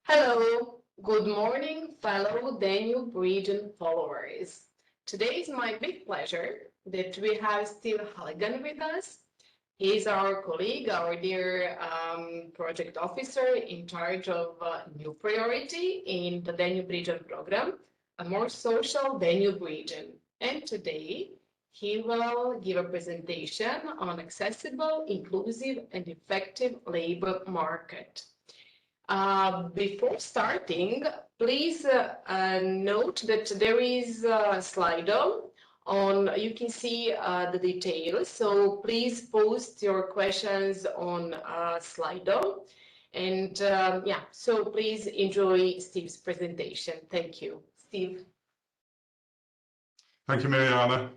Hello, good morning, fellow Danube region followers. Today is my big pleasure that we have Steve Halligan with us. He's our colleague, our dear project officer in charge of new priority in the Danube region program, a more social Danube region. And today he will give a presentation on accessible, inclusive, and effective labor market. Before starting, please note that there is a Slido on, you can see the details, so please post your questions on Slido. And so please enjoy Steve's presentation. Thank you. Steve. Thank you, Mariana.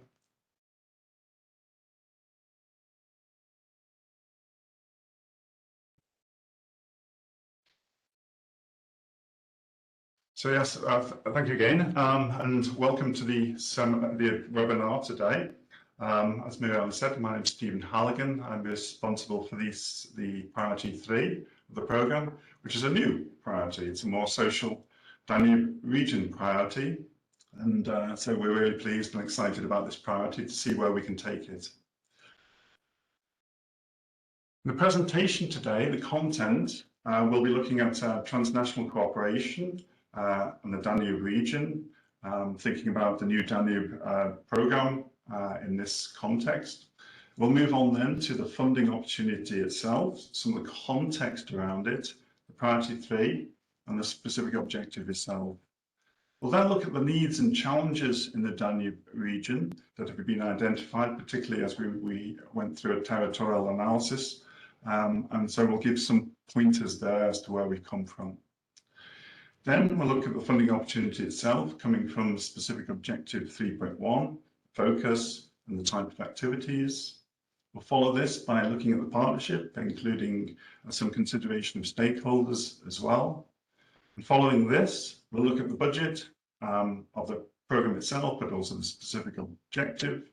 So yes, thank you again, and welcome to the webinar today. As Mariana said, my name is Stephen Halligan. I'm responsible for the priority 3 of the programme, which is a new priority. It's a more social Danube region priority. And so we're really pleased and excited about this priority to see where we can take it. In the presentation today, the content, we'll be looking at transnational cooperation and the Danube region, thinking about the new Danube programme in this context. We'll move on then to the funding opportunity itself, some of the context around it, the priority 3, and the specific objective itself. We'll then look at the needs and challenges in the Danube region that have been identified, particularly as we went through a territorial analysis. And so we'll give some pointers there as to where we've come from. Then we'll look at the funding opportunity itself, coming from specific objective 3.1, focus and the type of activities. We'll follow this by looking at the partnership, including some consideration of stakeholders as well. And following this, we'll look at the budget of the programme itself, but also the specific objective.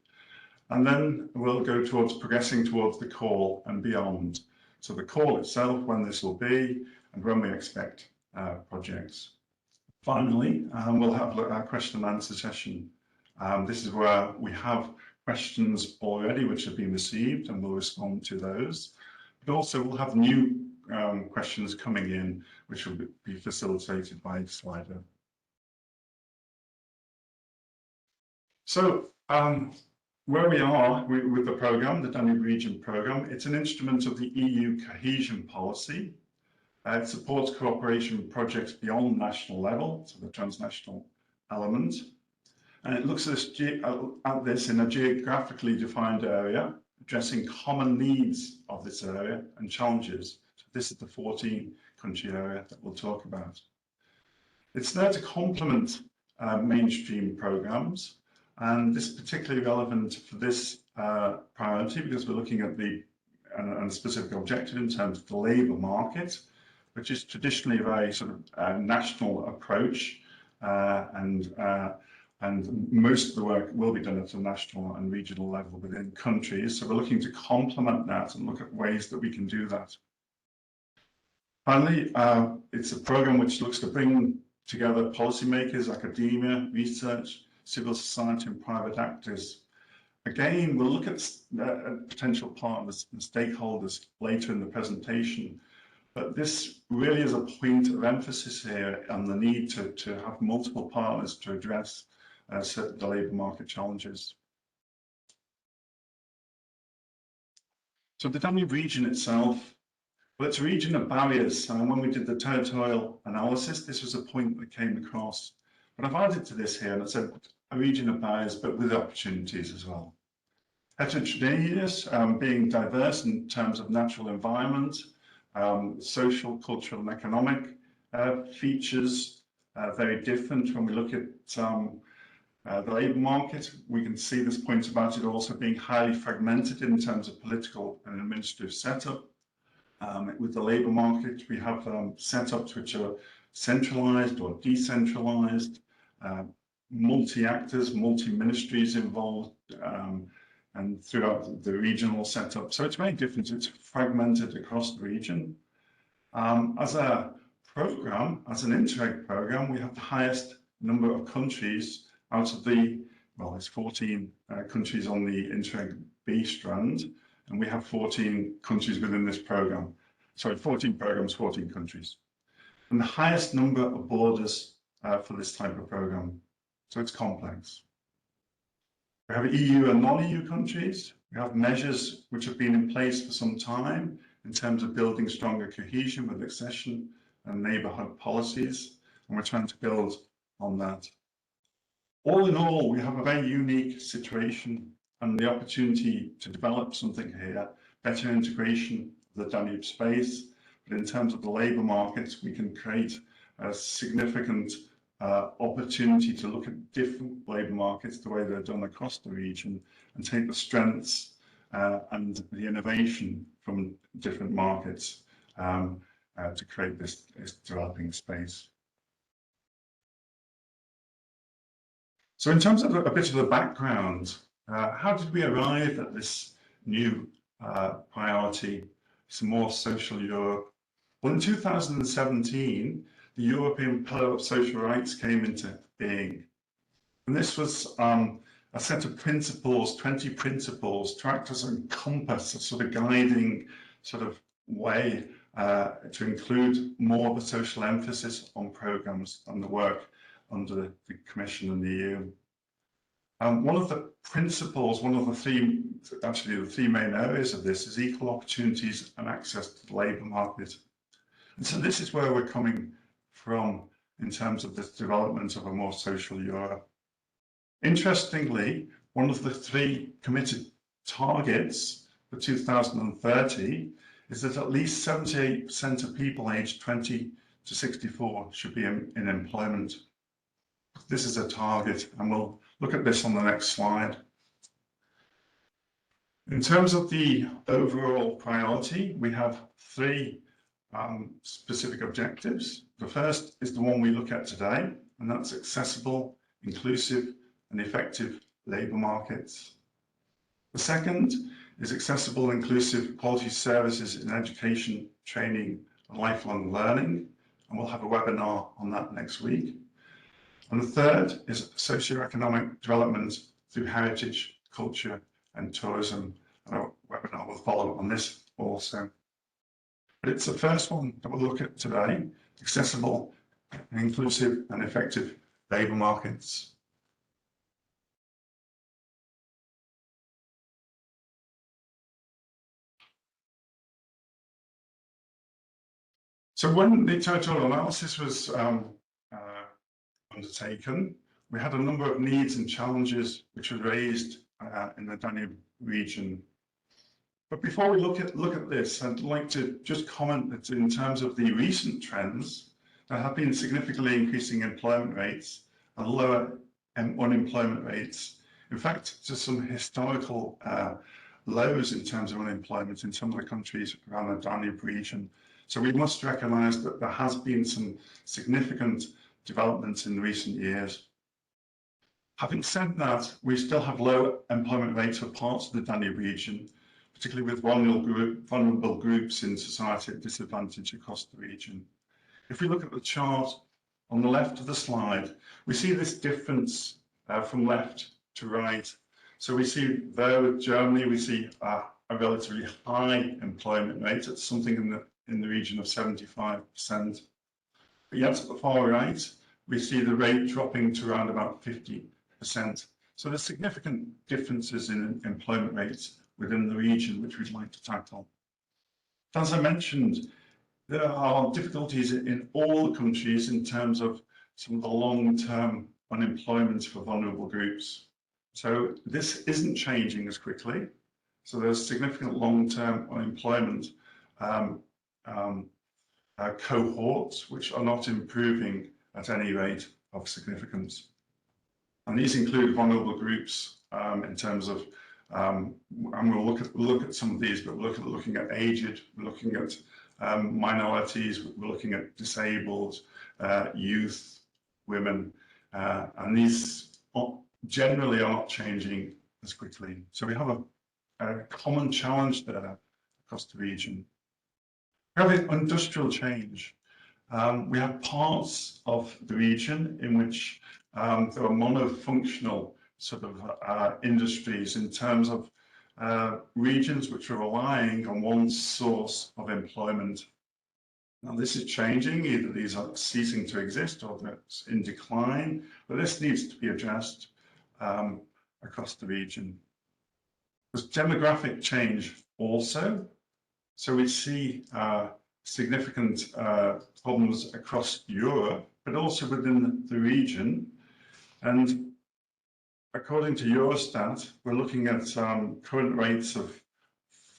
And then we'll go towards progressing towards the call and beyond. So the call itself, when this will be, and when we expect projects. Finally, we'll have a question and answer session. This is where we have questions already which have been received, and we'll respond to those. But also we'll have new questions coming in, which will be facilitated by Slido. So where we are with the programme, the Danube Region programme, it's an instrument of the EU cohesion policy. It supports cooperation projects beyond national level, so the transnational element. And it looks at this in a geographically defined area, addressing common needs of this area and challenges. So this is the 14-country area that we'll talk about. It's there to complement mainstream programmes, and this is particularly relevant for this priority because we're looking at the specific objective in terms of the labour market, which is traditionally a very sort of national approach, and most of the work will be done at a national and regional level within countries. So we're looking to complement that and look at ways that we can do that. Finally, it's a programme which looks to bring together policymakers, academia, research, civil society and private actors. Again, we'll look at potential partners and stakeholders later in the presentation. But this really is a point of emphasis here on the need to have multiple partners to address the labour market challenges. So the Danube region itself, well, it's a region of barriers. And when we did the territorial analysis, this was a point that came across. But I've added to this here and I said a region of barriers, but with opportunities as well. Heterogeneous, being diverse in terms of natural environment, social, cultural and economic features, very different. When we look at the labour market, we can see this point about it also being highly fragmented in terms of political and administrative setup. With the labour market, we have setups which are centralised or decentralised, multi-actors, multi-ministries involved, and throughout the regional setup. So it's very different, it's fragmented across the region. As a program, as an Interreg program, we have the highest number of countries out of the, well, there's 14 countries on the Interreg B strand, and we have 14 countries within this program. Sorry, 14 programs, 14 countries. And the highest number of borders for this type of program. So it's complex. We have EU and non-EU countries. We have measures which have been in place for some time in terms of building stronger cohesion with accession and neighbourhood policies, and we're trying to build on that. All in all, we have a very unique situation and the opportunity to develop something here, better integration of the Danube space, but in terms of the labour markets, we can create a significant opportunity to look at different labour markets, the way they're done across the region, and take the strengths and the innovation from different markets to create this developing space. So in terms of a bit of the background, how did we arrive at this new priority, some more social Europe? Well, in 2017, the European Pillar of Social Rights came into being. And this was a set of principles, 20 principles, to act as a compass, a sort of guiding sort of way to include more of a social emphasis on programmes and the work under the Commission and the EU. One of the principles, one of the three, actually the three main areas of this is equal opportunities and access to the labour market. And so this is where we're coming from in terms of this development of a more social Europe. Interestingly, one of the three committed targets for 2030 is that at least 78% of people aged 20 to 64 should be in employment. This is a target, and we'll look at this on the next slide. In terms of the overall priority, we have three specific objectives. The first is the one we look at today, and that's accessible, inclusive, and effective labour markets. The second is accessible, inclusive, quality services in education, training, and lifelong learning, and we'll have a webinar on that next week. And the third is socio-economic development through heritage, culture, and tourism. And a webinar will follow on this also. But it's the first one that we'll look at today: accessible, inclusive, and effective labour markets. So when the territorial analysis was undertaken, we had a number of needs and challenges which were raised in the Danube region. But before we look at this, I'd like to just comment that in terms of the recent trends, there have been significantly increasing employment rates and lower unemployment rates. In fact, to some historical lows in terms of unemployment in some of the countries around the Danube region. So we must recognise that there has been some significant developments in recent years. Having said that, we still have low employment rates for parts of the Danube region, particularly with vulnerable groups in society at disadvantage across the region. If we look at the chart on the left of the slide, we see this difference from left to right. So we see there with Germany, we see a relatively high employment rate at something in the region of 75%. But yet at the far right, we see the rate dropping to around about 50%. So there's significant differences in employment rates within the region, which we'd like to tackle. As I mentioned, there are difficulties in all the countries in terms of some of the long-term unemployment for vulnerable groups. So this isn't changing as quickly. So there's significant long-term unemployment cohorts which are not improving at any rate of significance. And these include vulnerable groups in terms of, and we'll look at some of these, but we're looking at aged, we're looking at minorities, we're looking at disabled, youth, women, and these generally are not changing as quickly. So we have a common challenge there across the region. We have industrial change. We have parts of the region in which there are monofunctional sort of industries in terms of regions which are relying on one source of employment. Now, this is changing. Either these are ceasing to exist or that's in decline, but this needs to be addressed across the region. There's demographic change also. So we see significant problems across Europe, but also within the region. And according to Eurostat, we're looking at current rates of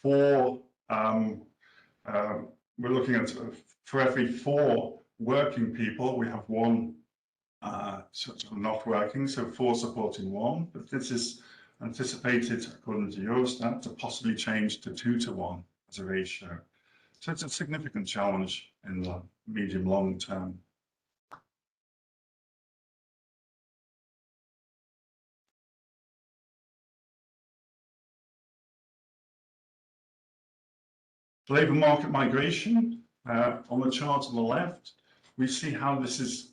we're looking at for every 4 working people, we have 1 sort of not working, so 4 supporting 1. But this is anticipated, according to Eurostat, to possibly change to 2 to 1 as a ratio. So it's a significant challenge in the medium long term. Labour market migration, on the chart on the left, we see how this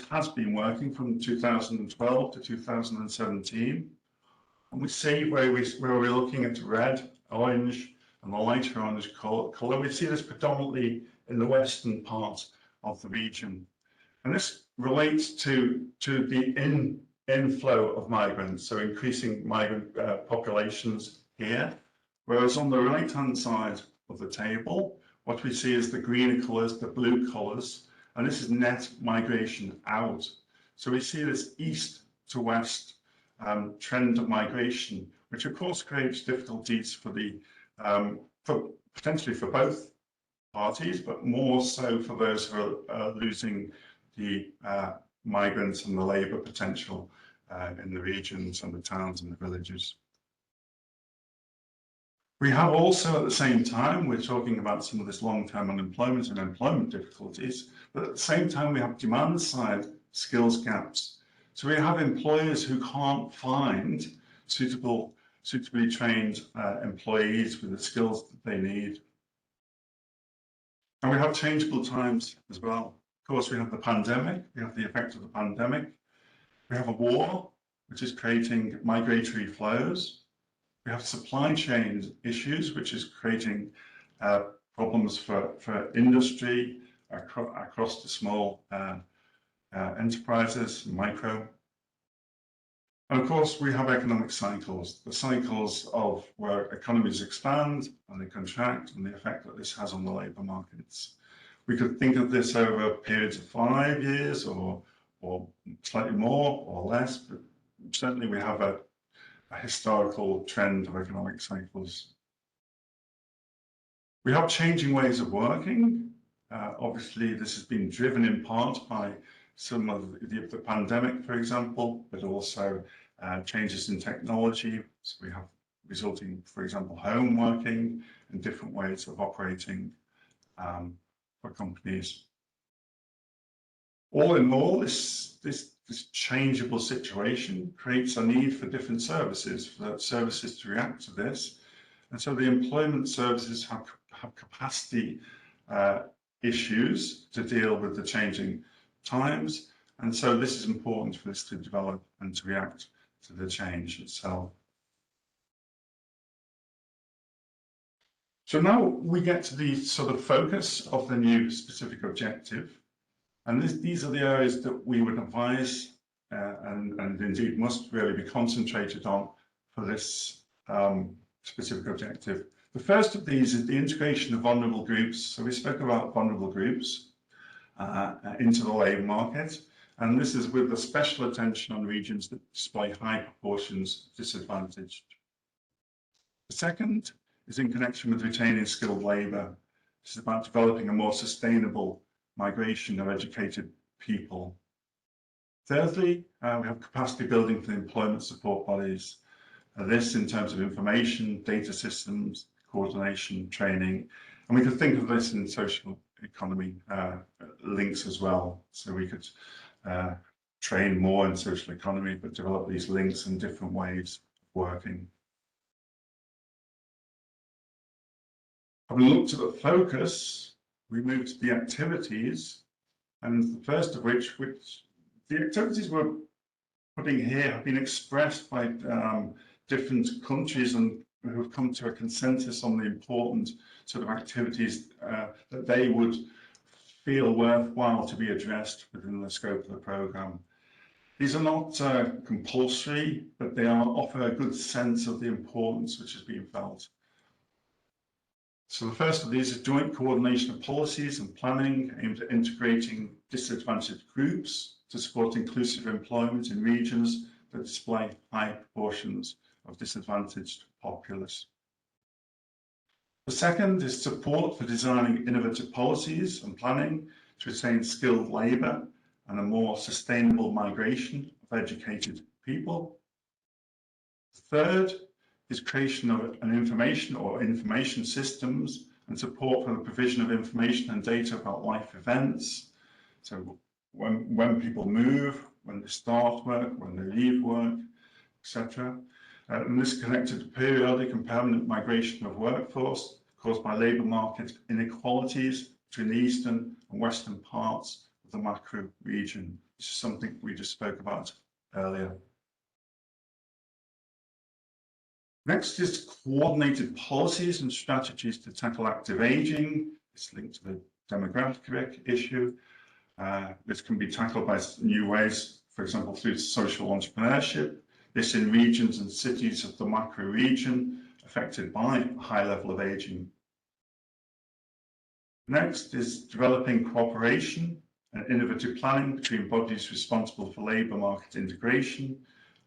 has been working from 2012 to 2017. And we see where we're looking at red, orange, and the lighter orange colour. We see this predominantly in the western part of the region. And this relates to the inflow of migrants, so increasing migrant populations here. Whereas on the right-hand side of the table, what we see is the green colours, the blue colours, and this is net migration out. So we see this east to west trend of migration, which of course creates difficulties for potentially for both parties, but more so for those who are losing the migrants and the labour potential in the regions and the towns and the villages. We have also, at the same time, we're talking about some of this long-term unemployment and employment difficulties, but at the same time, we have demand-side skills gaps. So we have employers who can't find suitably trained employees with the skills that they need. And we have changeable times as well. Of course, we have the pandemic, we have the effect of the pandemic. We have a war, which is creating migratory flows. We have supply chain issues, which is creating problems for industry across the small enterprises, micro. And of course, we have economic cycles, the cycles of where economies expand and they contract and the effect that this has on the labour markets. We could think of this over periods of 5 years or slightly more or less, but certainly we have a historical trend of economic cycles. We have changing ways of working. Obviously, this has been driven in part by some of the pandemic, for example, but also changes in technology. So we have resulting, for example, home working and different ways of operating for companies. All in all, this changeable situation creates a need for different services, to react to this. And so the employment services have capacity issues to deal with the changing times. And so this is important for this to develop and to react to the change itself. So now we get to the sort of focus of the new specific objective. And these are the areas that we would advise and indeed must really be concentrated on for this specific objective. The first of these is the integration of vulnerable groups. So we spoke about vulnerable groups into the labour market, and this is with a special attention on regions that display high proportions of disadvantaged. The second is in connection with retaining skilled labour. This is about developing a more sustainable migration of educated people. Thirdly, we have capacity building for the employment support bodies. This in terms of information, data systems, coordination, training, and we could think of this in social economy links as well. So we could train more in social economy, but develop these links and different ways of working. Having looked at the focus, we move to the activities, And the first of which the activities we're putting here have been expressed by different countries and who have come to a consensus on the important sort of activities that they would feel worthwhile to be addressed within the scope of the programme. These are not compulsory, but they offer a good sense of the importance which is being felt. So the first of these is joint coordination of policies and planning aimed at integrating disadvantaged groups to support inclusive employment in regions that display high proportions of disadvantaged populace. The second is support for designing innovative policies and planning to retain skilled labour and a more sustainable migration of educated people. Third is creation of an information systems and support for the provision of information and data about life events. So when people move, when they start work, when they leave work, etc. And this connected to periodic and permanent migration of workforce caused by labour market inequalities between the eastern and western parts of the macro region. This is something we just spoke about earlier. Next is coordinated policies and strategies to tackle active ageing. It's linked to the demographic issue. This can be tackled by new ways, for example, through social entrepreneurship. This in regions and cities of the macro region affected by a high level of ageing. Next is developing cooperation and innovative planning between bodies responsible for labour market integration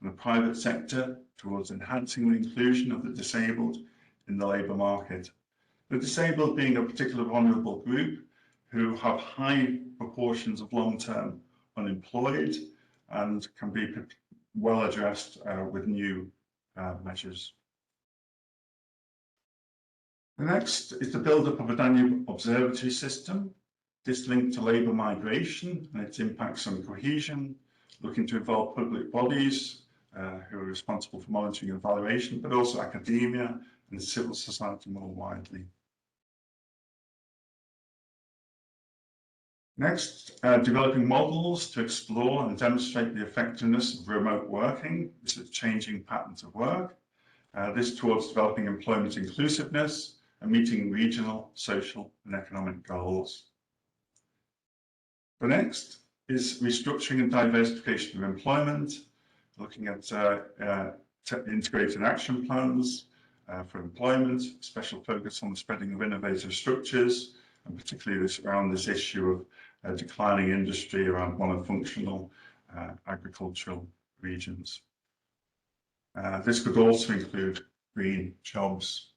and the private sector towards enhancing the inclusion of the disabled in the labour market. The disabled being a particular vulnerable group who have high proportions of long-term unemployed and can be well addressed with new measures. The next is the build-up of a Danube observatory system. This linked to labour migration and its impacts on cohesion, looking to involve public bodies who are responsible for monitoring and evaluation, but also academia and civil society more widely. Next, developing models to explore and demonstrate the effectiveness of remote working. This is changing patterns of work. This towards developing employment inclusiveness and meeting regional, social and economic goals. The next is restructuring and diversification of employment, looking at integrated action plans for employment, special focus on the spreading of innovative structures, and particularly around this issue of declining industry around monofunctional agricultural regions. This could also include green jobs.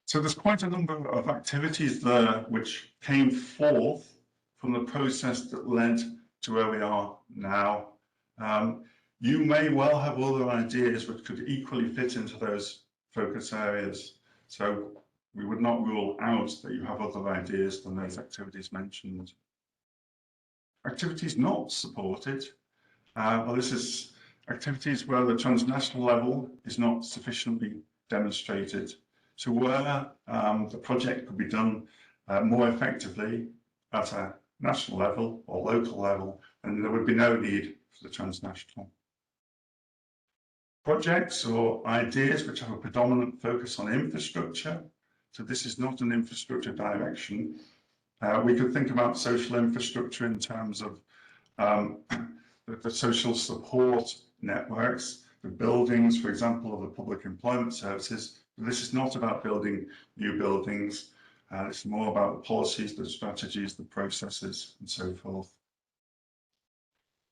So there's quite a number of activities there which came forth from the process that led to where we are now. You may well have other ideas which could equally fit into those focus areas. So we would not rule out that you have other ideas than those activities mentioned. Activities not supported. Well, this is activities where the transnational level is not sufficiently demonstrated. So where the project could be done more effectively at a national level or local level, and there would be no need for the transnational. Projects or ideas which have a predominant focus on infrastructure. So this is not an infrastructure direction. We could think about social infrastructure in terms of the social support networks, the buildings, for example, of the public employment services. This is not about building new buildings. It's more about the policies, the strategies, the processes, and so forth.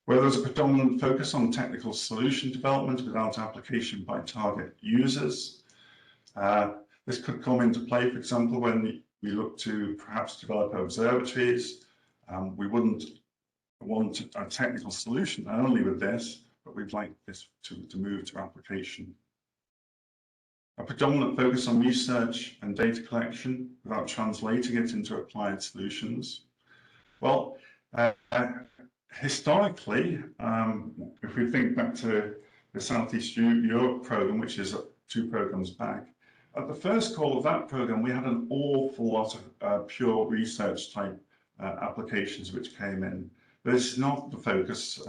Where there's a predominant focus on technical solution development without application by target users. This could come into play, for example, when we look to perhaps develop observatories. We wouldn't want a technical solution only with this, but we'd like this to move to application. A predominant focus on research and data collection without translating it into applied solutions. Well, historically, if we think back to the Southeast Europe programme, which is 2 programmes back, at the first call of that program, we had an awful lot of pure research type applications which came in. This is not the focus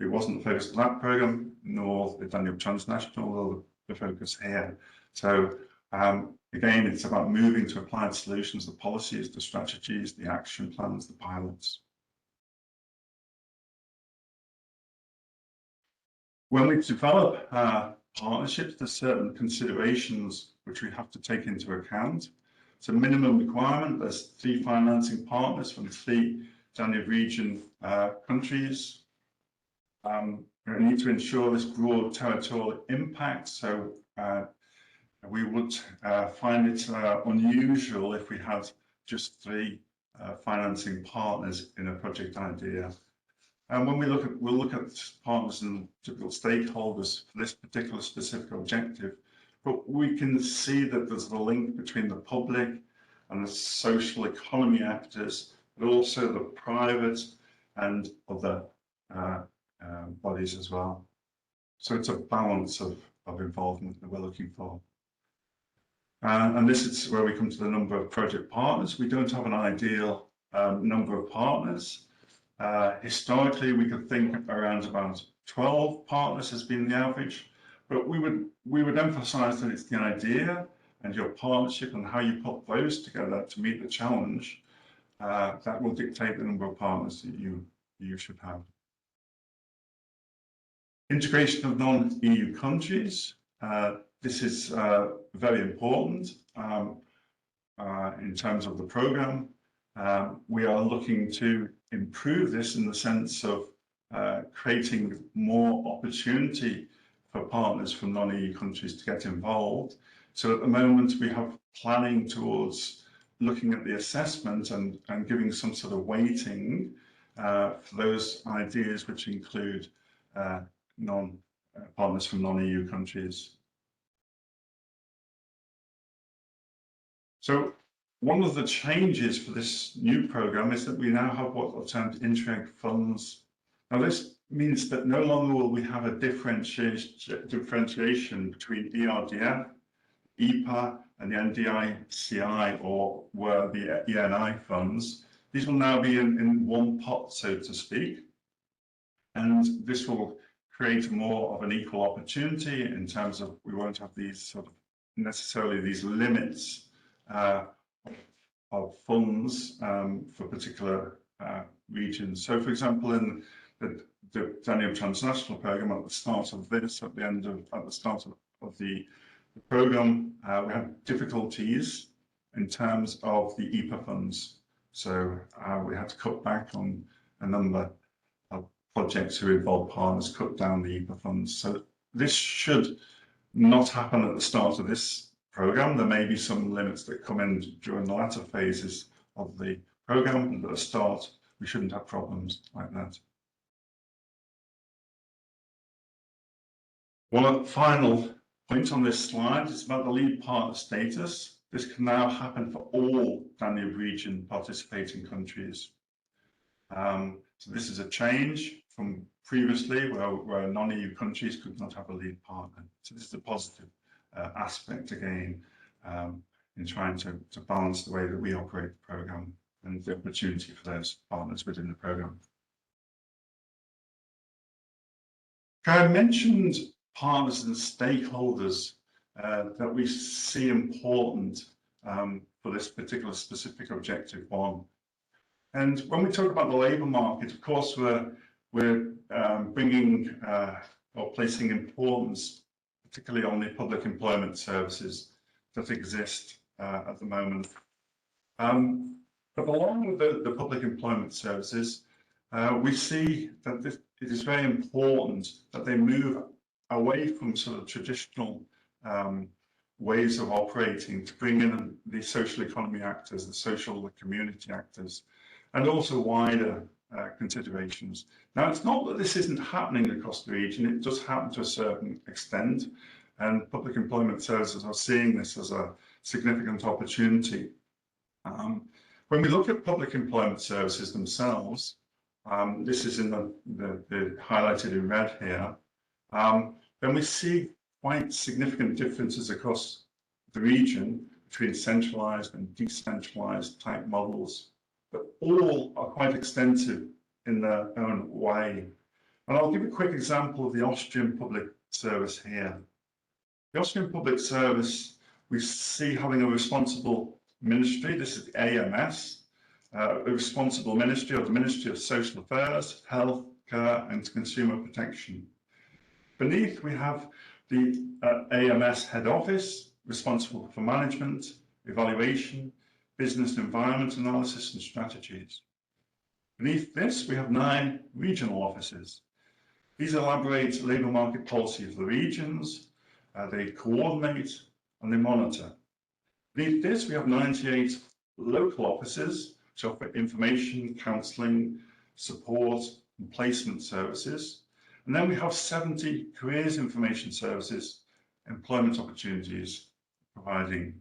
it wasn't the focus of that program, nor the Danube Transnational, or the focus here. So again, it's about moving to applied solutions, the policies, the strategies, the action plans, the pilots. When we develop partnerships, there's certain considerations which we have to take into account. It's a minimum requirement. There's 3 financing partners from 3 Danube region countries. We need to ensure this broad territorial impact. So we would find it unusual if we had just 3 financing partners in a project idea. And when we'll look at partners and typical stakeholders for this particular specific objective, but we can see that there's a link between the public and the social economy actors, but also the private and other bodies as well. So it's a balance of involvement that we're looking for. And this is where we come to the number of project partners. We don't have an ideal number of partners. Historically, we could think around about 12 partners has been the average, but we would emphasize that it's the idea and your partnership and how you put those together to meet the challenge that will dictate the number of partners that you should have. Integration of non-EU countries. This is very important in terms of the program. We are looking to improve this in the sense of creating more opportunity for partners from non-EU countries to get involved. So at the moment we have planning towards looking at the assessment and giving some sort of weighting for those ideas which include partners from non-EU countries. So one of the changes for this new program is that we now have what are termed Interreg funds. Now this means that no longer will we have a differentiation between ERDF, EPA and the NDICI, or were the ENI funds. These will now be in one pot, so to speak, and this will create more of an equal opportunity in terms of we won't have these sort of necessarily these limits of funds for particular regions. So, for example, in the Danube Transnational Programme, at the start of this, at the start of the programme, we had difficulties in terms of the EPA funds. So we had to cut back on a number of projects who involved partners, cut down the EPA funds. So this should not happen at the start of this programme. There may be some limits that come in during the latter phases of the programme, but at the start, we shouldn't have problems like that. One final point on this slide is about the lead partner status. This can now happen for all Danube region participating countries. So this is a change from previously where non-EU countries could not have a lead partner. So this is a positive aspect again in trying to balance the way that we operate the programme and the opportunity for those partners within the programme. I mentioned partners and stakeholders that we see important for this particular specific objective 1. And when we talk about the labour market, of course, we're bringing or placing importance particularly on the public employment services that exist at the moment. But along with the public employment services, we see that it is very important that they move away from sort of traditional ways of operating to bring in the social economy actors, the social community actors, and also wider considerations. Now, it's not that this isn't happening across the region, it does happen to a certain extent, and public employment services are seeing this as a significant opportunity. When we look at public employment services themselves, this is in the highlighted in red here, then we see quite significant differences across the region between centralized and decentralized type models, but all are quite extensive in their own way. And I'll give a quick example of the Austrian public service here. The Austrian public service, we see having a responsible ministry. This is the AMS, a responsible ministry, or the Ministry of Social Affairs, Health, Care and Consumer Protection. Beneath, we have the AMS head office, responsible for management, evaluation, business environment analysis and strategies. Beneath this, we have 9 regional offices. These elaborate labour market policy of the regions, they coordinate and they monitor. Beneath this, we have 98 local offices, which offer information, counselling, support and placement services. And then we have 70 careers information services, employment opportunities providing.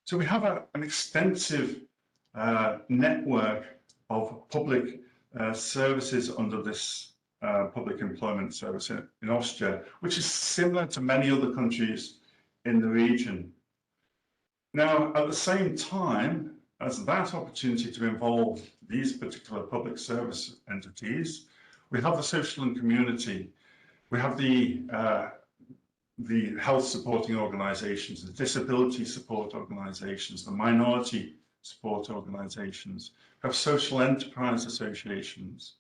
So we have an extensive network of public services under this public employment service in Austria, which is similar to many other countries in the region. Now, at the same time as that opportunity to involve these particular public service entities, we have the social and community. We have the health supporting organisations, the disability support organisations, the minority support organisations. We have social enterprise associations,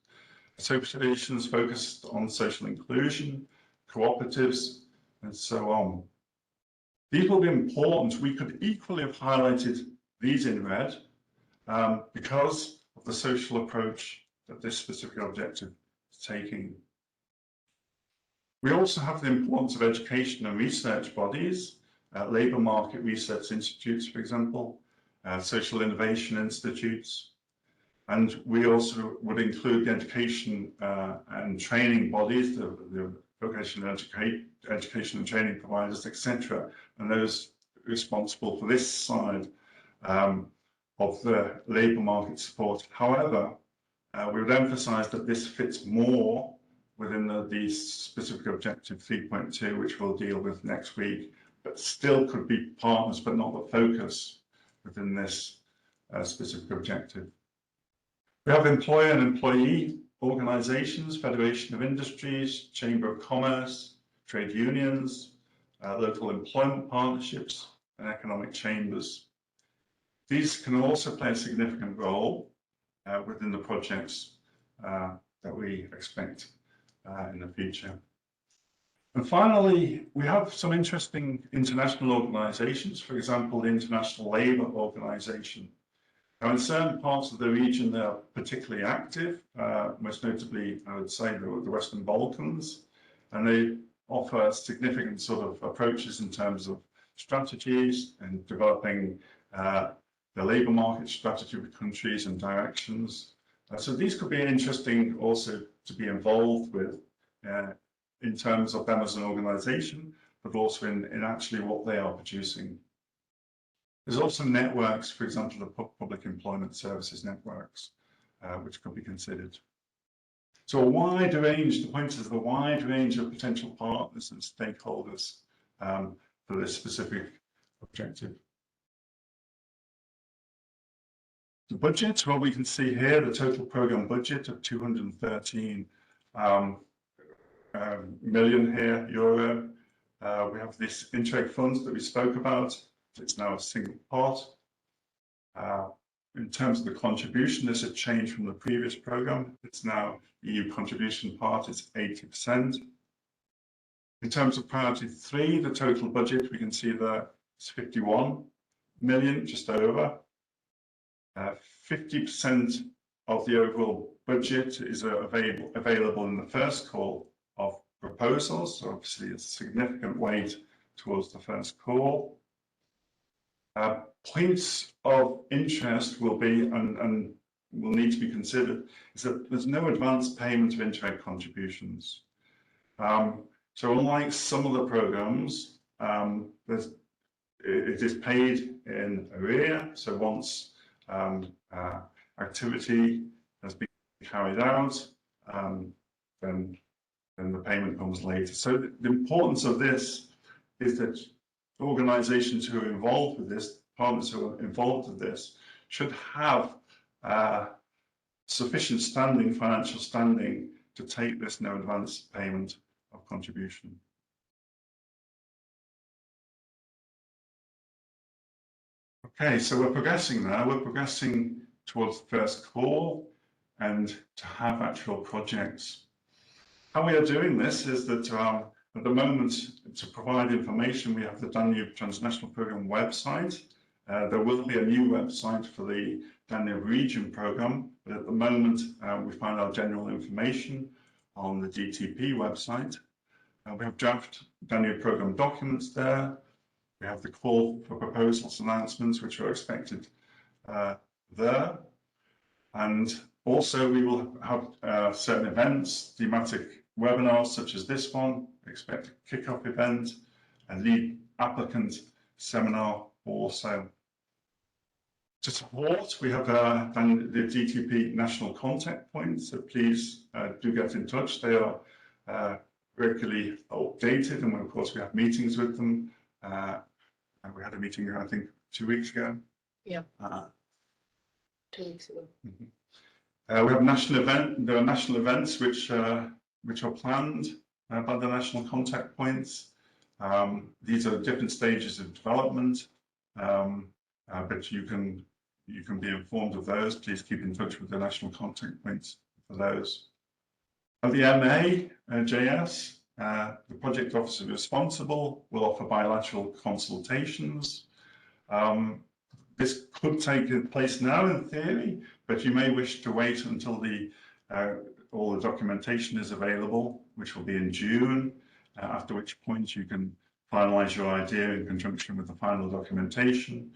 associations focused on social inclusion, cooperatives, and so on. These will be important. We could equally have highlighted these in red because of the social approach that this specific objective is taking. We also have the importance of education and research bodies, labour market research institutes, for example, social innovation institutes, and we also would include the education and training bodies, the vocational education and training providers, etc., and those responsible for this side of the labour market support. However, we would emphasise that this fits more within the specific objective 3.2, which we'll deal with next week, but still could be partners, but not the focus within this specific objective. We have employer and employee organisations, Federation of Industries, Chamber of Commerce, trade unions, local employment partnerships, and economic chambers. These can also play a significant role within the projects that we expect in the future. And finally, we have some interesting international organisations, for example, the International Labour Organization. Now, in certain parts of the region, they are particularly active, most notably, I would say, the Western Balkans, and they offer significant sort of approaches in terms of strategies and developing the labour market strategy for countries and directions. So these could be interesting also to be involved with in terms of them as an organisation, but also in actually what they are producing. There's also networks, for example, the public employment services networks, which could be considered. So a wide range, the point is a wide range of potential partners and stakeholders for this specific objective. The budget, well, we can see here the total programme budget of 213 million here, euro. We have this Interreg funds that we spoke about. It's now a single pot. In terms of the contribution, there's a change from the previous programme. It's now EU contribution part is 80%. In terms of priority 3, the total budget, we can see that it's 51 million, just over. 50% of the overall budget is available in the first call of proposals. So obviously, it's a significant weight towards the first call. Points of interest will be, and will need to be considered, is that there's no advance payment of Interreg contributions. So unlike some of the programmes, it is paid in arrear. So once activity has been carried out, then the payment comes later. So the importance of this is that organisations who are involved with this, partners who are involved with this, should have sufficient standing, financial standing, to take this no advance payment of contribution. Okay, so we're progressing now. We're progressing towards the first call and to have actual projects. How we are doing this is that at the moment, to provide information, we have the Danube Transnational Programme website. There will be a new website for the Danube Region Programme, but at the moment, we find our general information on the DTP website. We have draft Danube Programme documents there. We have the call for proposals announcements, which are expected there. And also we will have certain events, thematic webinars such as this one, expect a kickoff event, a lead applicant seminar also. To support, we have the DTP national contact points, so please do get in touch. They are regularly updated, and of course we have meetings with them. And we had a meeting, I think, 2 weeks ago. Yeah. 2 weeks ago. We have national event. There are national events which are planned by the national contact points. These are different stages of development, but you can be informed of those. Please keep in touch with the national contact points for those. At the MA-JS, the project officer responsible will offer bilateral consultations. This could take place now in theory, but you may wish to wait until all the documentation is available, which will be in June, after which point you can finalise your idea in conjunction with the final documentation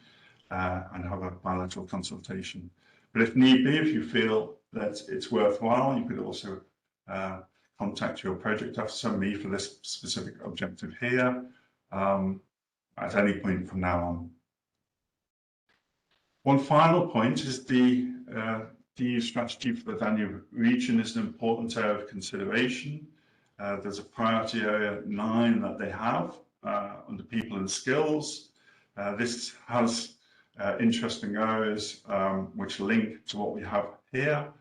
and have a bilateral consultation. But if need be, if you feel that it's worthwhile, you could also contact your project officer, me, for this specific objective here, at any point from now on. One final point is the EU strategy for the Danube region is an important area of consideration. There's a priority area 9 that they have under people and skills. This has interesting areas which link to what we have here,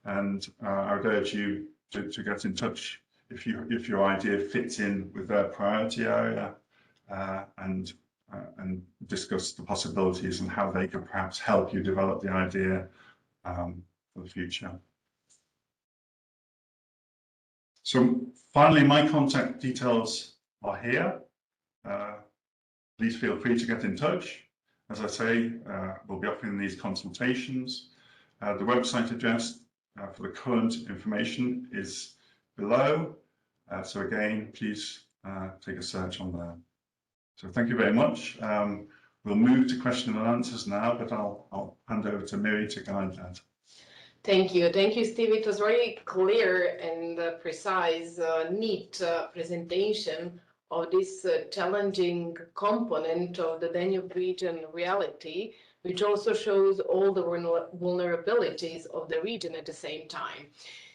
and I would urge you to get in touch if your idea fits in with their priority area, and discuss the possibilities and how they could perhaps help you develop the idea for the future. So finally, my contact details are here. Please feel free to get in touch. As I say, we'll be offering these consultations. The website address for the current information is below. So again, please take a search on there. So thank you very much. We'll move to question and answers now, but I'll hand over to Miri to guide that. Thank you, Steve. It was very clear and precise, neat presentation of this challenging component of the Danube region reality, which also shows all the vulnerabilities of the region at the same time.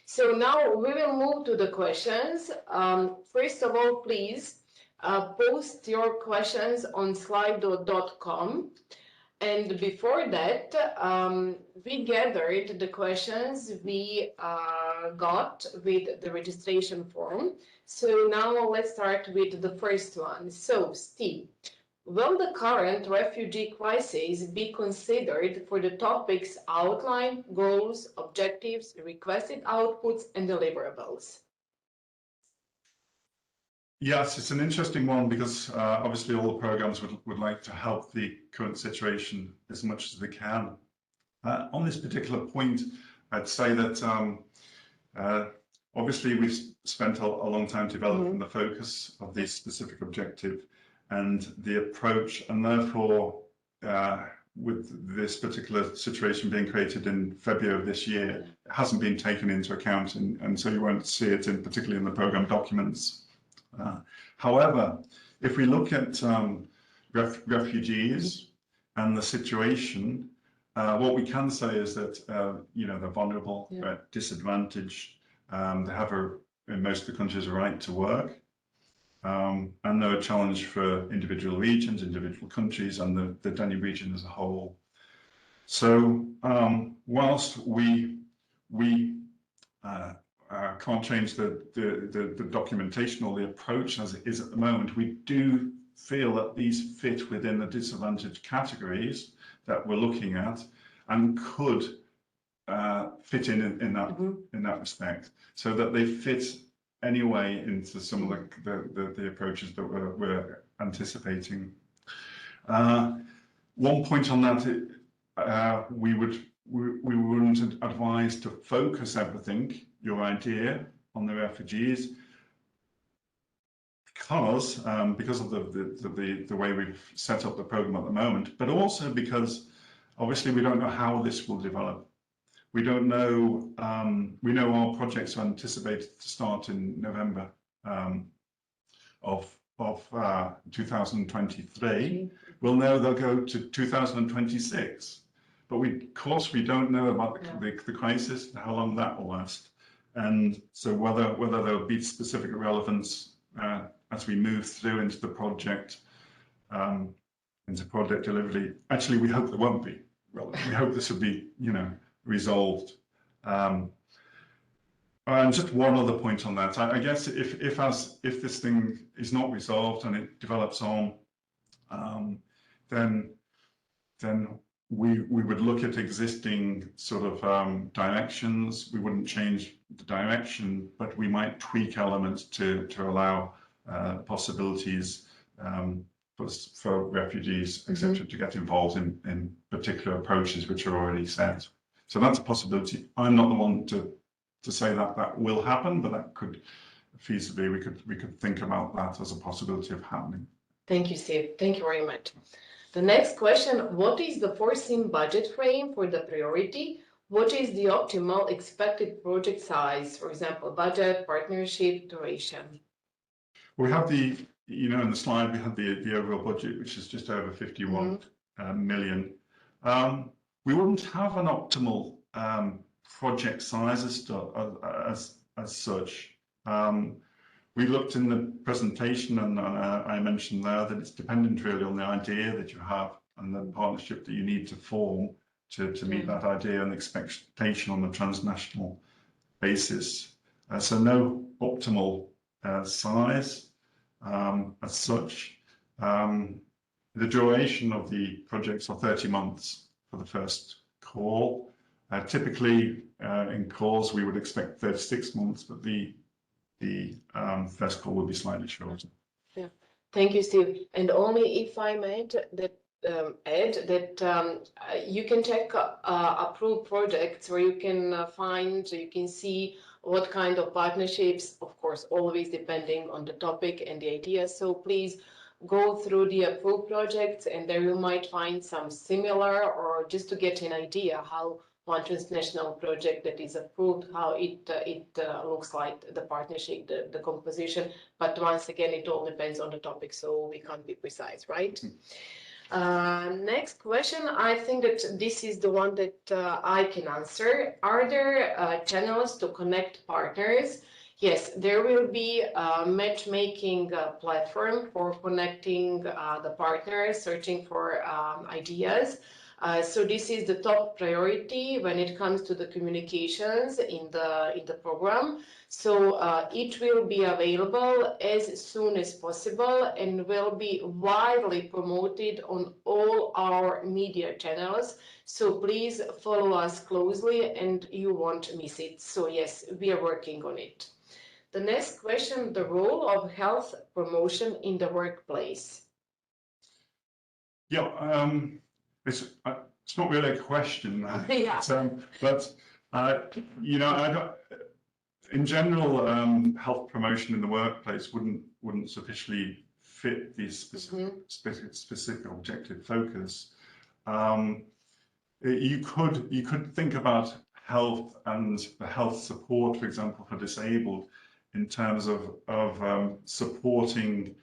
So now we will move to the questions. First of all, please post your questions on slido.com. And before that, we gathered the questions we got with the registration form. So now let's start with the first one. So, Steve, will the current refugee crisis be considered for the topics outlined, goals, objectives, requested outputs, and deliverables? Yes, it's an interesting one because obviously all the programs would like to help the current situation as much as they can. On this particular point, I'd say that obviously we've spent a long time developing the focus of this specific objective and the approach, and therefore with this particular situation being created in February of this year, it hasn't been taken into account, and so you won't see it particularly in the program documents. However, if we look at refugees and the situation, what we can say is that they're vulnerable, disadvantaged. They have in most of the countries a right to work. and they're a challenge for individual regions, individual countries, and the Danube region as a whole. So whilst we can't change the documentation or the approach as it is at the moment, we do feel that these fit within the disadvantaged categories that we're looking at and could fit in that respect, so that they fit anyway into some of the approaches that we're anticipating. One point on that, we wouldn't advise to focus everything, your idea, on the refugees, because of the way we've set up the program at the moment, but also because obviously we don't know how this will develop. We don't know. We know our projects are anticipated to start in November of 2023. We'll know they'll go to 2026, but of course we don't know about the crisis, how long that will last, and so whether there will be specific relevance as we move through into the project, into project delivery. Actually, we hope there won't be relevant. We hope this will be, resolved. And just one other point on that, I guess if this thing is not resolved and it develops on, then we would look at existing sort of directions. We wouldn't change the direction, but we might tweak elements to allow possibilities for refugees, etc., to get involved in particular approaches which are already set. So that's a possibility. I'm not the one to say that will happen, but that could feasibly, we could think about that as a possibility of happening. Thank you, Steve. Thank you very much. The next question, what is the foreseen budget frame for the priority? What is the optimal expected project size? For example, budget, partnership, duration? We have in the slide, we have the overall budget, which is just over 51 million. We wouldn't have an optimal project size as such. We looked in the presentation, and I mentioned there that it's dependent really on the idea that you have and the partnership that you need to form to meet that idea and expectation on a transnational basis. So no optimal size as such. The duration of the projects are 30 months for the first call. Typically in calls we would expect 36 months, but the first call will be slightly shorter. Yeah, thank you, Steve. And only if I may add that you can check approved projects where you can see what kind of partnerships, of course, always depending on the topic and the idea. So please go through the approved projects, and there you might find some similar, or just to get an idea how one transnational project that is approved, how it looks like, the partnership, the composition. But once again, it all depends on the topic, so we can't be precise, right? Next question, I think that this is the one that I can answer. Are there channels to connect partners? Yes, there will be a matchmaking platform for connecting the partners, searching for ideas. So this is the top priority when it comes to the communications in the program. So it will be available as soon as possible and will be widely promoted on all our media channels. So please follow us closely and you won't miss it. So yes, we are working on it. The next question, the role of health promotion in the workplace. Yeah, it's not really a question, Yeah. but in general, health promotion in the workplace wouldn't sufficiently fit these specific objective focus. You could think about health and the health support, for example, for disabled, in terms of supporting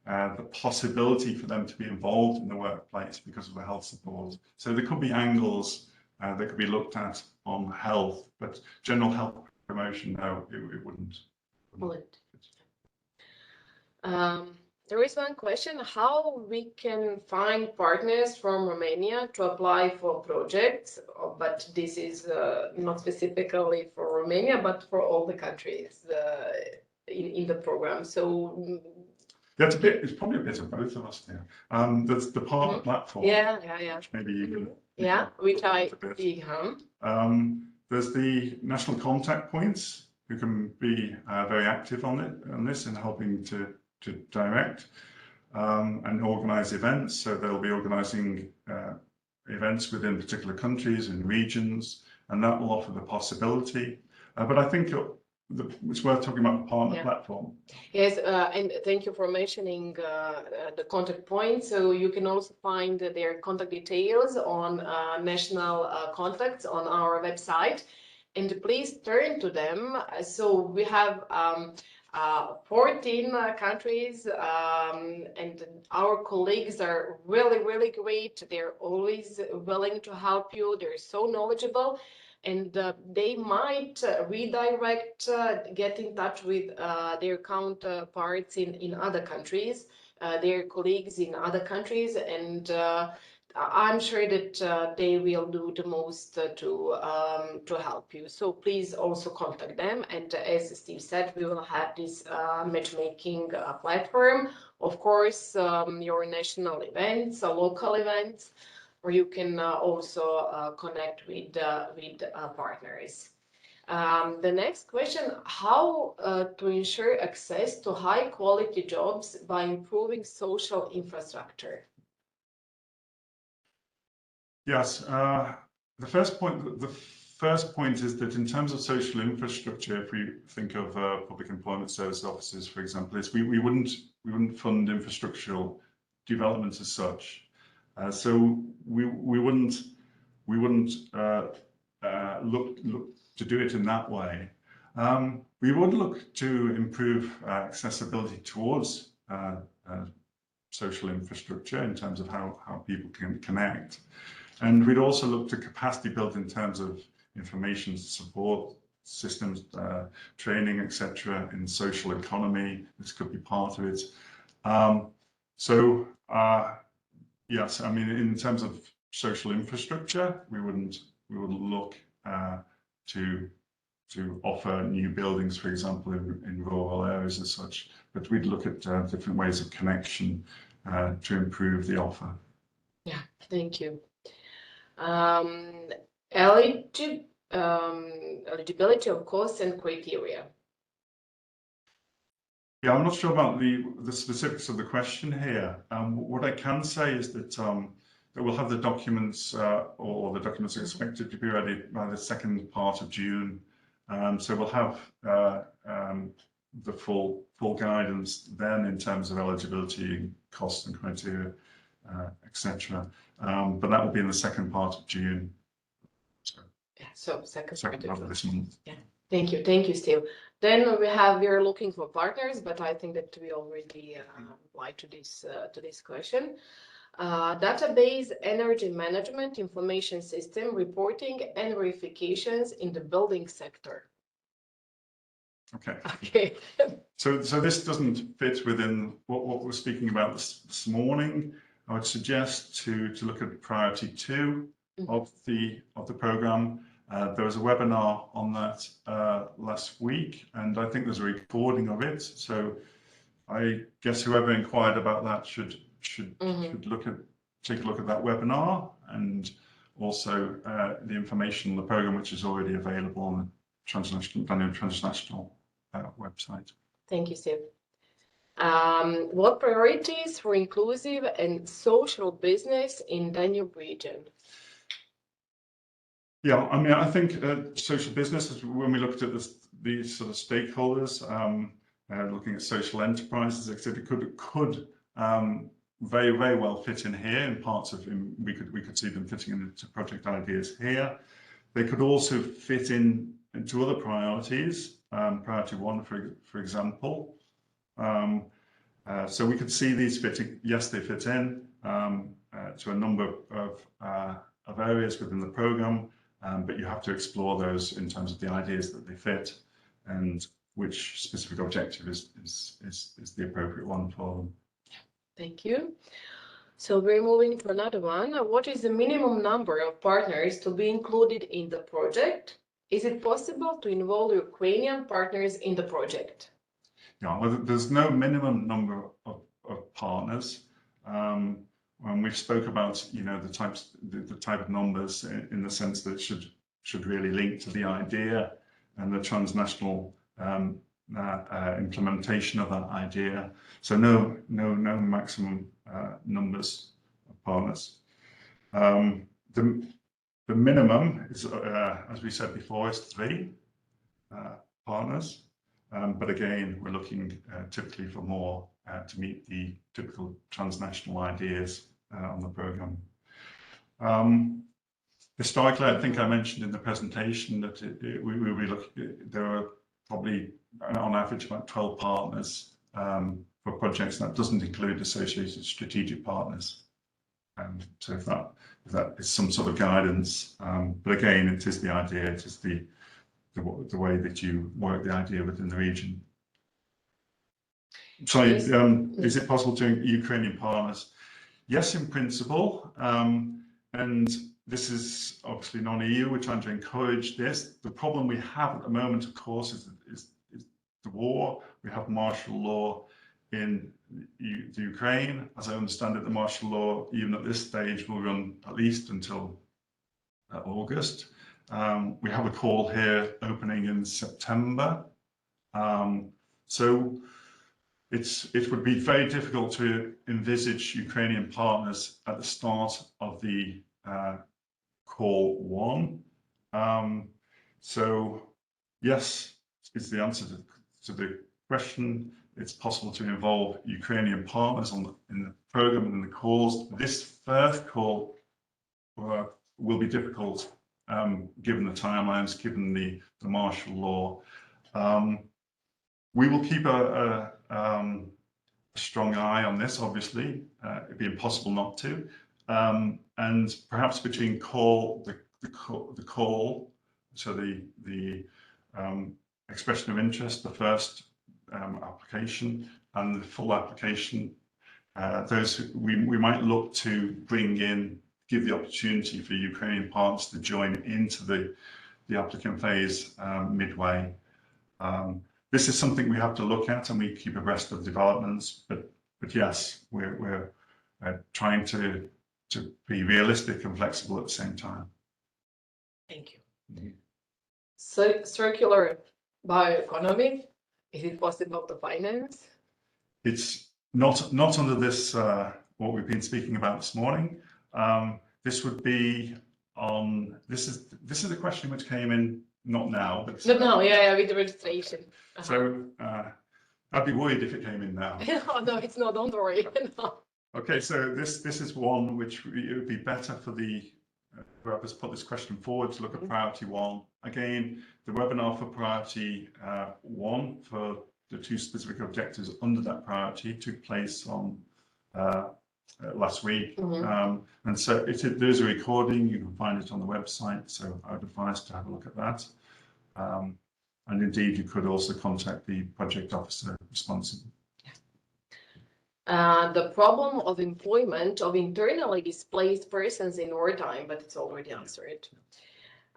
the possibility for them to be involved in the workplace because of the health support. So there could be angles that could be looked at on health, but general health promotion, no, it wouldn't. There is one question, how we can find partners from Romania to apply for projects, but this is not specifically for Romania, but for all the countries in the program. So yeah, it's probably a bit of both of us here. There's the partner platform. yeah. Which maybe you can. Yeah, which I. There's the national contact points who can be very active on this and helping to direct and organise events. So they'll be organising events within particular countries and regions, and that will offer the possibility. But I think it's worth talking about the partner platform. Yes, and thank you for mentioning the contact points. So you can also find their contact details on national contacts on our website, and please turn to them. So we have 14 countries, and our colleagues are really great. They're always willing to help you. They're so knowledgeable. And they might redirect, get in touch with their counterparts in other countries, their colleagues in other countries, and I'm sure that they will do the most to help you. So please also contact them. And as Steve said, we will have this matchmaking platform. Of course, your national events, local events, or you can also connect with partners. The next question, how to ensure access to high quality jobs by improving social infrastructure? Yes, the first point is that in terms of social infrastructure, if we think of public employment service offices, for example, we wouldn't fund infrastructural development as such. So we wouldn't look to do it in that way. We would look to improve accessibility towards social infrastructure in terms of how people can connect. And we'd also look to capacity build in terms of information support systems, training, etc. in social economy. This could be part of it. Yes, I mean, in terms of social infrastructure, we wouldn't look to offer new buildings, for example, in rural areas as such, but we'd look at different ways of connection to improve the offer. Yeah, thank you. Eligibility of costs and criteria. Yeah, I'm not sure about the specifics of the question here. What I can say is that that we'll have the documents, or the documents are expected to be ready by the second part of June. So we'll have the full guidance then in terms of eligibility, costs and criteria, etc. But that will be in the second part of June. So second part of this month. Yeah. Thank you, Steve. Then we're looking for partners, but I think that we already applied to this question. Database, energy management, information system, reporting and verifications in the building sector. Okay. So this doesn't fit within what we're speaking about this morning. I would suggest to look at priority 2 of the program. There was a webinar on that last week, and I think there's a recording of it. So I guess whoever inquired about that should take a look at that webinar, and also the information on the program, which is already available on the transnational website. Thank you, Steve. What priorities for inclusive and social business in Danube region? Yeah, I mean, I think social business, when we looked at these sort of stakeholders, looking at social enterprises, etc., could very well fit in here. In parts of we could see them fitting into project ideas here. They could also fit into other priorities. Priority 1, for example. So we could see these fitting. Yes, they fit in to a number of areas within the program. But you have to explore those in terms of the ideas that they fit. And which specific objective is the appropriate one for them. Thank you. So we're moving to another one. What is the minimum number of partners to be included in the project? Is it possible to involve Ukrainian partners in the project? Yeah, well, there's no minimum number of partners. When we spoke about, the type of numbers in the sense that it should really link to the idea and the transnational implementation of that idea. So no maximum numbers of partners. The minimum is, as we said before, is 3 partners. But again, we're looking typically for more to meet the typical transnational ideas on the programme. Historically, I think I mentioned in the presentation that we will be looking, there are probably on average about 12 partners for projects. That doesn't include associated strategic partners. So if that is some sort of guidance, but again, it is the idea, it is the way that you work the idea within the region. So, is it possible to Ukrainian partners? Yes, in principle, and this is obviously non-EU. We're trying to encourage this. The problem we have at the moment, of course, is the war. We have martial law in the Ukraine. As I understand it, the martial law, even at this stage, will run at least until August. We have a call here opening in September. So it would be very difficult to envisage Ukrainian partners at the start of the call 1. So yes, is the answer to the question. It's possible to involve Ukrainian partners in the program and in the calls. This first call will be difficult given the timelines, given the martial law. We will keep a strong eye on this, obviously. It'd be impossible not to. And perhaps between the call, so the expression of interest, the first application, and the full application, we might look to give the opportunity for Ukrainian partners to join into the applicant phase midway. This is something we have to look at, and we keep abreast of developments. But yes, we're trying to be realistic and flexible at the same time. Thank you. Mm-hmm. So circular bioeconomy, is it possible to finance? It's not under this what we've been speaking about this morning. This would be on. This is a question which came in not now, but not now. Yeah, with the registration. So I'd be worried if it came in now. Oh, no, it's not. Don't worry. No. Okay, so this is one which it would be better for whoever's put this question forward to look at priority 1. Again, the webinar for priority 1 for the 2 specific objectives under that priority took place on last week. And so there's a recording, you can find it on the website. So I would advise to have a look at that. And indeed, you could also contact the project officer responsible. The problem of employment of internally displaced persons in wartime, but it's already answered.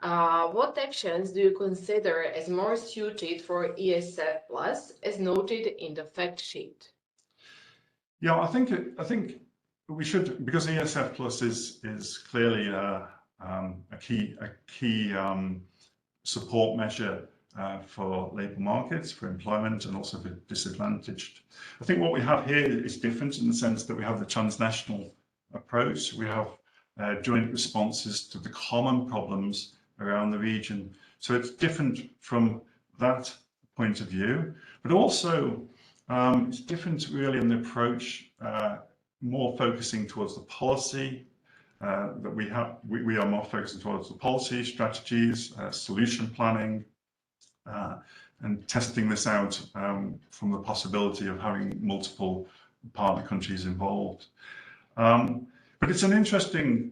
What actions do you consider as more suited for ESF Plus, as noted in the fact sheet? Yeah, I think we should, because ESF Plus is clearly a key support measure for labour markets, for employment, and also for disadvantaged. I think what we have here is different in the sense that we have the transnational approach. We have joint responses to the common problems around the region. So it's different from that point of view, but also it's different really in the approach, more focusing towards the policy that we have. We are more focusing towards the policy, strategies, solution planning, and testing this out from the possibility of having multiple partner countries involved. But it's an interesting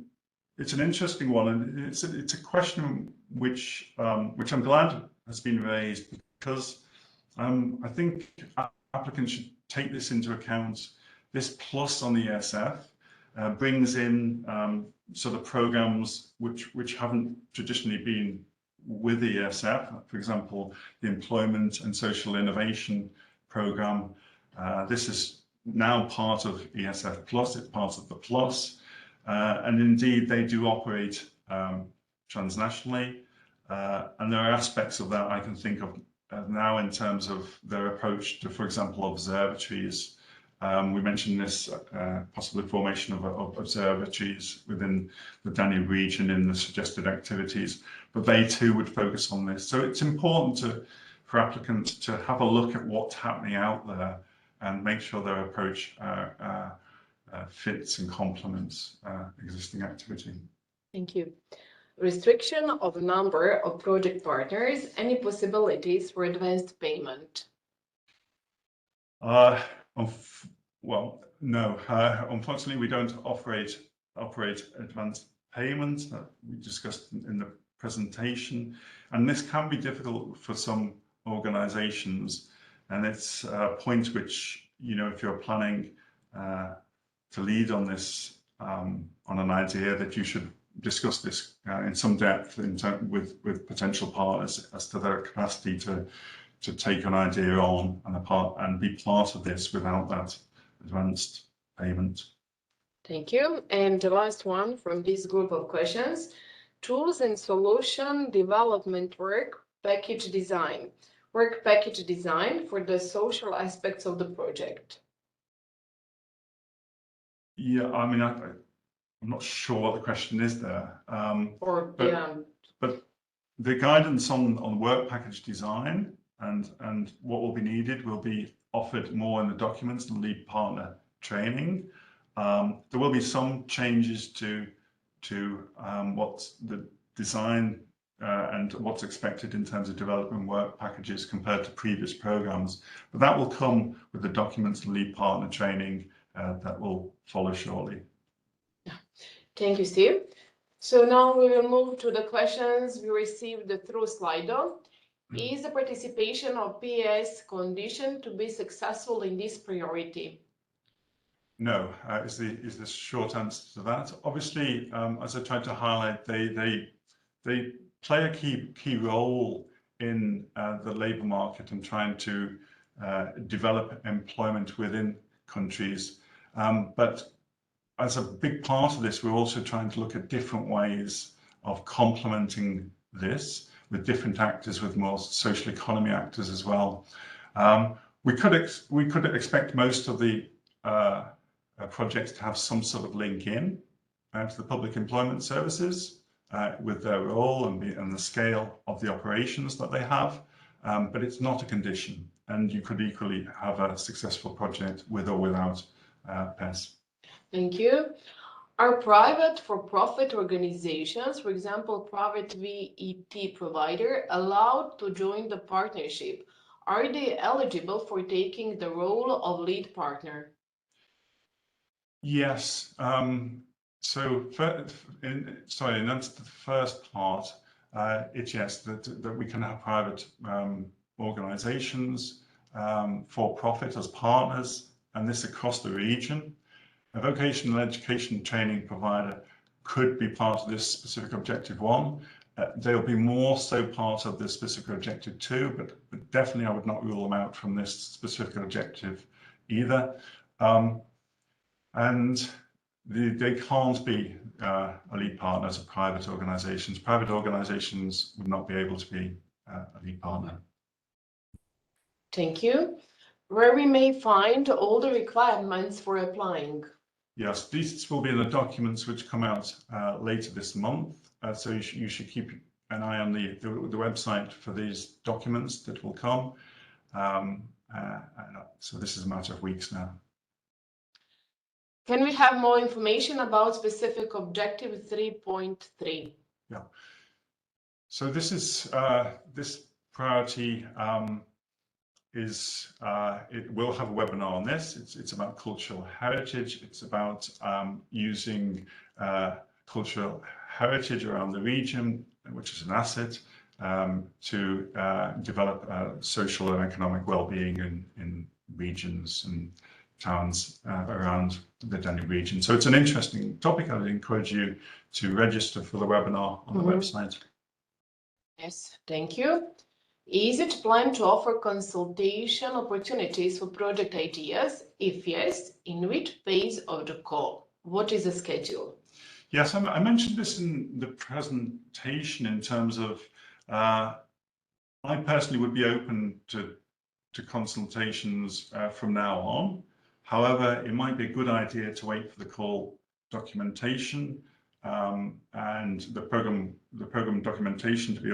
one, and it's a question which I'm glad has been raised, because I think applicants should take this into account. This plus on the ESF brings in sort of programs which haven't traditionally been with the ESF. For example, the Employment and Social Innovation Program. This is now part of ESF Plus. It's part of the Plus, and indeed they do operate transnationally. And there are aspects of that I can think of now in terms of their approach to, for example, observatories. We mentioned this possible formation of observatories within the Danube region in the suggested activities, but they too would focus on this. So it's important for applicants to have a look at what's happening out there and make sure their approach fits and complements existing activity. Thank you. Restriction of number of project partners, any possibilities for advanced payment? Well, no. Unfortunately, we don't operate advanced payment. We discussed in the presentation, and this can be difficult for some organisations. And it's a point which, you know, if you're planning to lead on this, on an idea, that you should discuss this in some depth with potential partners as to their capacity to take an idea on and be part of this without that advanced payment. Thank you. And the last one from this group of questions: tools and solution development work package design for the social aspects of the project. Yeah, I mean, I'm not sure what the question is there. But the guidance on work package design and what will be needed will be offered more in the documents and lead partner training. There will be some changes to what's the design and what's expected in terms of development work packages compared to previous programs, but that will come with the documents and lead partner training that will follow shortly. Thank you, Steve. So now we will move to the questions we received through Slido. Is the participation of PAS condition to be successful in this priority? No, is the short answer to that. Obviously, as I tried to highlight, they play a key role in the labour market and trying to develop employment within countries. But as a big part of this, we're also trying to look at different ways of complementing this with different actors, with more social economy actors as well. We could expect most of the projects to have some sort of link in to the public employment services with their role and the scale of the operations that they have, but it's not a condition, and you could equally have a successful project with or without PES. Thank you. Are private for-profit organizations, for example, private VET provider, allowed to join the partnership? Are they eligible for taking the role of lead partner? Yes. So, in answer to the first part, it's yes, that we can have private organizations for profit as partners, and this across the region. A vocational education training provider could be part of this specific objective 1. They'll be more so part of the specific objective 2, but definitely I would not rule them out from this specific objective either. And they can't be a lead partner to private organizations. Private organizations would not be able to be a lead partner. Thank you. Where we may find all the requirements for applying? Yes, these will be in the documents which come out later this month. So you should keep an eye on the website for these documents that will come. So this is a matter of weeks now. Can we have more information about specific objective 3.3? Yeah. So this is this priority it will have a webinar on this. It's about cultural heritage. It's about using cultural heritage around the region, which is an asset, to develop social and economic well-being in regions and towns around the Danube region. So it's an interesting topic. I would encourage you to register for the webinar on the website. Yes, thank you. Is it planned to offer consultation opportunities for project ideas? If yes, in which phase of the call? What is the schedule? Yes, I mentioned this in the presentation in terms of I personally would be open to consultations from now on. However, it might be a good idea to wait for the call documentation and the program documentation to be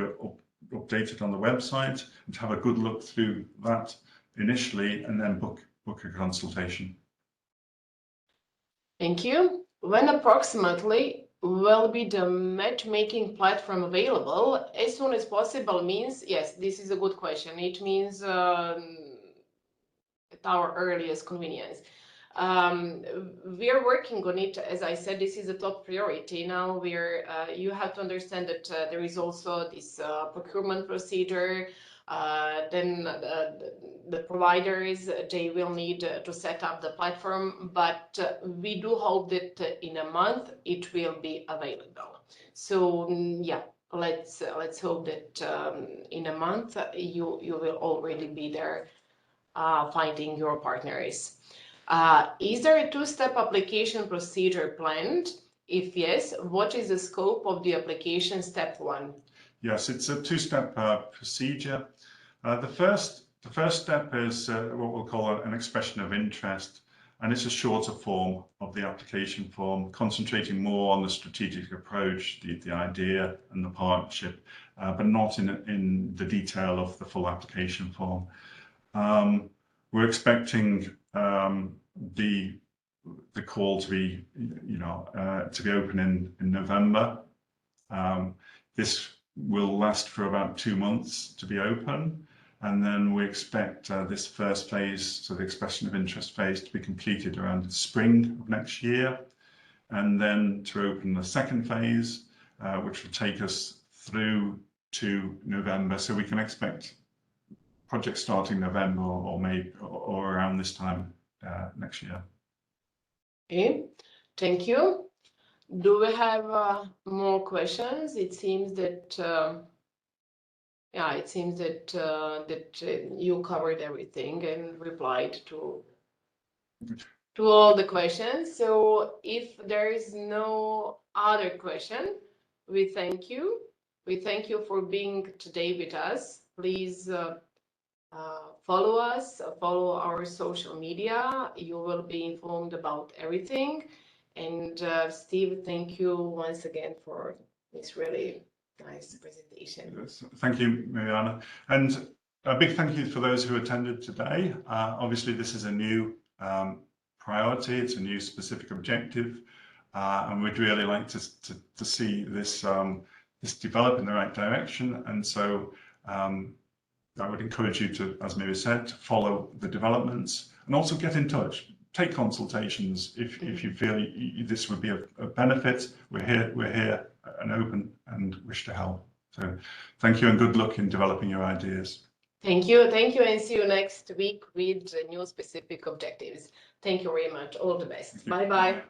updated on the website, and to have a good look through that initially, and then book a consultation. Thank you. When approximately will be the matchmaking platform available? As soon as possible means, yes, this is a good question. It means at our earliest convenience. We are working on it. As I said, this is a top priority. Now you have to understand that there is also this procurement procedure. Then the providers, they will need to set up the platform, but we do hope that in a month it will be available. So yeah, let's hope that in a month you will already be there finding your partners. Is there a two-step application procedure planned? If yes, what is the scope of the application step 1? Yes, it's a two-step procedure. The first step is what we'll call an expression of interest, and it's a shorter form of the application form, concentrating more on the strategic approach, the idea and the partnership, but not in the detail of the full application form. We're expecting the call to be, to be open in November. This will last for about 2 months to be open, and then we expect this first phase, so the expression of interest phase, to be completed around the spring of next year, and then to open the second phase, which will take us through to November. So we can expect projects starting November or May or around this time next year. Okay, thank you. Do we have more questions? It seems that that you covered everything and replied to all the questions. So if there is no other question, we thank you. We thank you for being today with us. Please follow us, follow our social media. You will be informed about everything. And Steve, thank you once again for this really nice presentation. Yes, thank you, Mariana. And a big thank you for those who attended today. Obviously, this is a new priority. It's a new specific objective. And we'd really like to see this, this develop in the right direction. And so I would encourage you to, as Miri said, to follow the developments and also get in touch. Take consultations if you feel this would be a benefit. We're here and open and wish to help. So thank you and good luck in developing your ideas. Thank you, and see you next week with new specific objectives. Thank you very much. All the best. Bye bye.